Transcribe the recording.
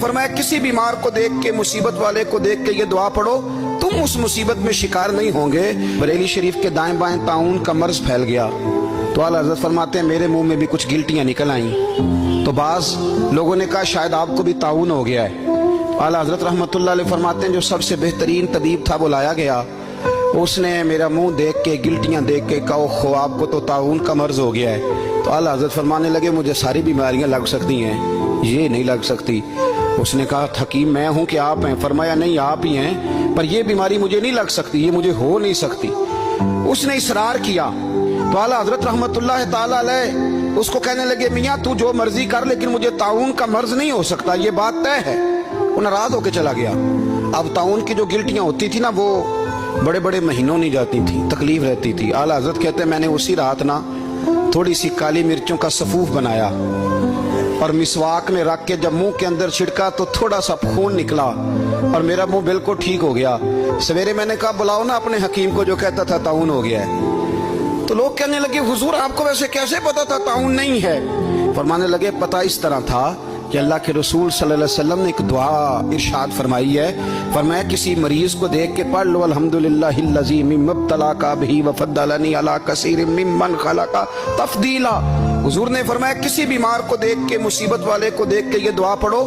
फरमाया किसी बीमार को देख के, मुसीबत वाले को देख के ये दुआ पढ़ो, तुम उस मुसीबत में शिकार नहीं होंगे। बरेली शरीफ के दाएं बाएं ताउन का मर्ज फैल गया तो आला हज़रत फरमाते हैं मेरे मुंह में भी कुछ गिल्टियां निकल आईं। तो बाज लोगों ने कहा शायद आपको भी ताउन हो गया है। आला हज़रत रहमतुल्लाह अलैह फरमाते हैं जो सबसे बेहतरीन तबीब था बुलाया गया, उसने मेरा मुंह देख के गिल्टियां देख के कहा खो आपको तो ताउन का मर्ज हो गया है। तो आला हज़रत फरमाने लगे मुझे सारी बीमारियां लग सकती हैं, ये नहीं लग सकती। उसने कहा हकीम मैं हूं कि आप हैं? फरमाया नहीं आप ही हैं, पर ये बीमारी मुझे नहीं लग सकती, ये मुझे हो नहीं सकती। उसने इसरार किया तो आला हज़रत रहमतुल्लाह ताला अलैह उसको कहने लगे मियाँ तू जो मर्जी कर लेकिन मुझे ताउन का मर्ज नहीं हो सकता, ये बात तय है। वो नाराज होकर चला गया। अब ताउन की जो गिल्टियां होती थी ना वो बड़े बड़े महीनों नहीं जाती थी, तकलीफ रहती थी। आला हज़रत कहते मैंने उसी रात ना थोड़ी सी काली मिर्चों का सफूफ बनाया और मिसवाक में रख के जब मुंह के अंदर छिड़का तो थोड़ा सा खून निकला और मेरा मुंह बिल्कुल ठीक हो गया। सवेरे मैंने कहा बुलाओ ना अपने हकीम को जो कहता था ताउन हो गया है। तो लोग कहने लगे हुजूर आपको वैसे कैसे पता था ताउन नहीं है? फरमाने लगे पता इस तरह था कि अल्लाह के रसूल सल्लल्लाहु अलैहि वसल्लम ने एक दुआ इरशाद फरमाई है। फरमाया किसी मरीज को देख के पढ़ लो अल्हम्दुलिल्लाहिल्लज़ी मिम्मब्तलाका बिही वफद्दलनी अला कसीरिम मिम्मन खलका तफदीला। हुजूर ने फरमाया किसी बीमार को देख के, मुसीबत वाले को देख के ये दुआ पढ़ो।